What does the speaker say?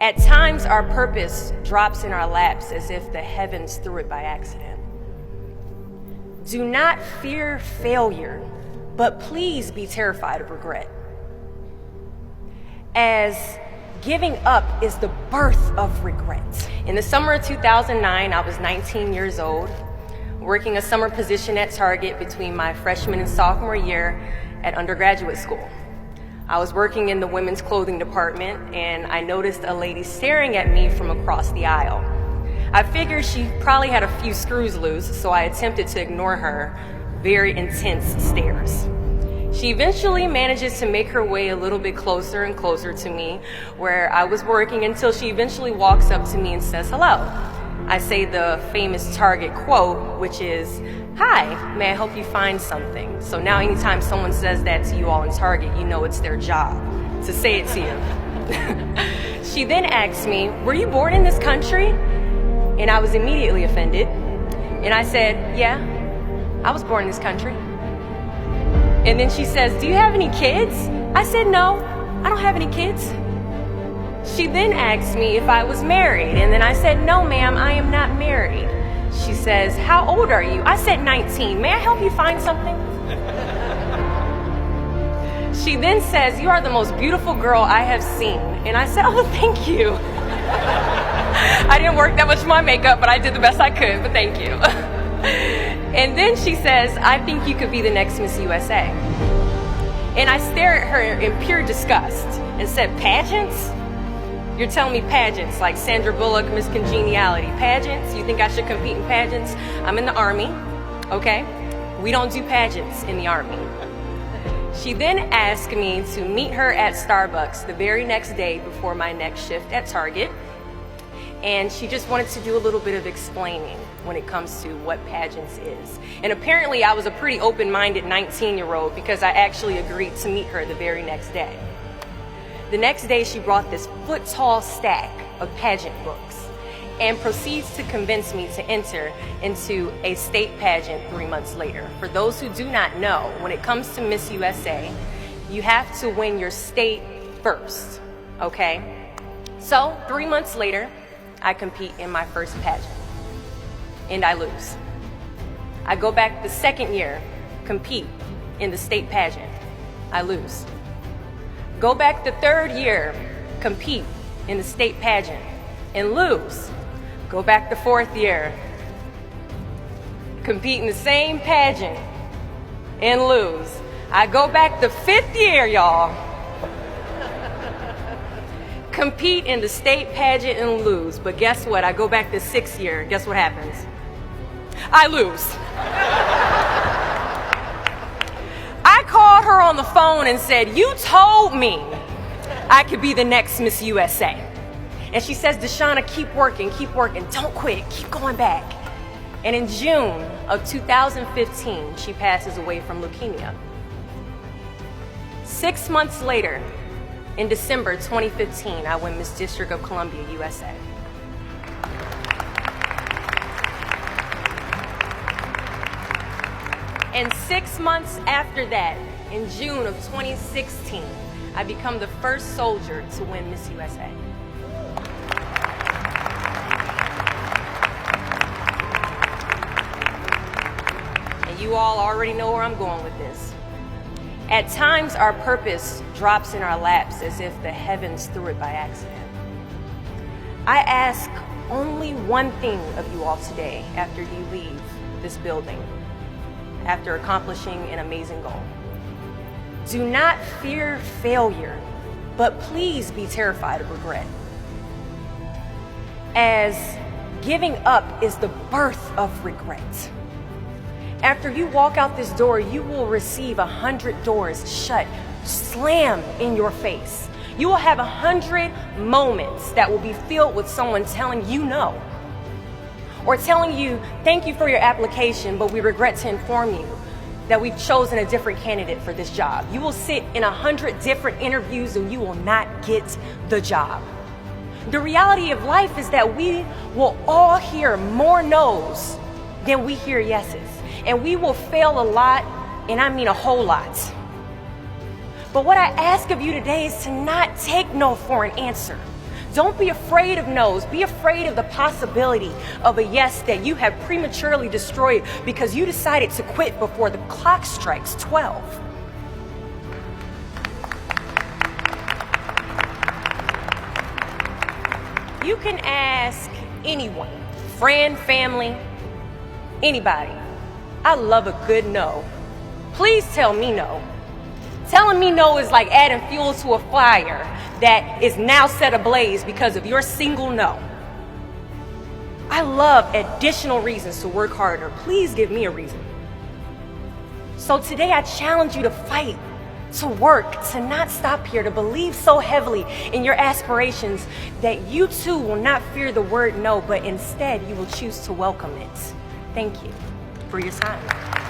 At times, our purpose drops in our laps as if the heavens threw it by accident. Do not fear failure, but please be terrified of regret. As giving up is the birth of regret. In the summer of 2009, I was 19 years old, working a summer position at Target between my freshman and sophomore year at undergraduate school. I was working in the women's clothing department, and I noticed a lady staring at me from across the aisle. I figured she probably had a few screws loose, so I attempted to ignore her very intense stares. She eventually manages to make her way a little bit closer and closer to me where I was working until she eventually walks up to me and says hello. I say the famous Target quote, which is, "Hi, may I help you find something?" So now anytime someone says that to you all in Target, you know it's their job to say it to you. She then asks me, "Were you born in this country?" And I was immediately offended. And I said, "Yeah, I was born in this country." And then she says, "Do you have any kids?" I said, "No, I don't have any kids." She then asked me if I was married, and then I said, "No, ma'am, I am not married." She says, "How old are you?" I said, 19. "May I help you find something?" She then says, "You are the most beautiful girl I have seen." And I said, "Oh, thank you." I didn't work that much for my makeup, but I did the best I could, but thank you. And then she says, "I think you could be the next Miss USA." And I stare at her in pure disgust and said, "Pageants? You're telling me pageants like Sandra Bullock, Miss Congeniality. Pageants? You think I should compete in pageants? I'm in the Army, okay? We don't do pageants in the Army." She then asked me to meet her at Starbucks the very next day before my next shift at Target. And she just wanted to do a little bit of explaining when it comes to what pageants is. And apparently I was a pretty open-minded 19-year-old because I actually agreed to meet her the very next day. The next day she brought this foot-tall stack of pageant books and proceeds to convince me to enter into a state pageant 3 months later. For those who do not know, when it comes to Miss USA, you have to win your state first, okay? So 3 months later, I compete in my first pageant, and I lose. I go back the second year, compete in the state pageant, I lose. Go back the third year, compete in the state pageant, and lose. Go back the fourth year, compete in the same pageant, and lose. I go back the fifth year, y'all, compete in the state pageant and lose. But guess what? I go back the sixth year. Guess what happens? I lose. I called her on the phone and said, "You told me I could be the next Miss USA." And she says, "Deshauna, keep working, don't quit, keep going back." And in June of 2015, she passes away from leukemia. 6 months later, in December 2015, I win Miss District of Columbia, USA. And 6 months after that, in June of 2016, I become the first soldier to win Miss USA. And you all already know where I'm going with this. At times, our purpose drops in our laps as if the heavens threw it by accident. I ask only one thing of you all today after you leave this building, after accomplishing an amazing goal. Do not fear failure, but please be terrified of regret. As giving up is the birth of regret. After you walk out this door, you will receive 100 doors shut, slammed in your face. You will have 100 moments that will be filled with someone telling you no, or telling you, "Thank you for your application, but we regret to inform you that we've chosen a different candidate for this job." You will sit in 100 different interviews and you will not get the job. The reality of life is that we will all hear more no's than we hear yeses. And we will fail a lot, and I mean a whole lot. But what I ask of you today is to not take no for an answer. Don't be afraid of no's. Be afraid of the possibility of a yes that you have prematurely destroyed because you decided to quit before the clock strikes 12. You can ask anyone, friend, family, anybody. I love a good no. Please tell me no. Telling me no is like adding fuel to a fire that is now set ablaze because of your single no. I love additional reasons to work harder. Please give me a reason. So today I challenge you to fight, to work, to not stop here, to believe so heavily in your aspirations that you too will not fear the word no, but instead you will choose to welcome it. Thank you for your time.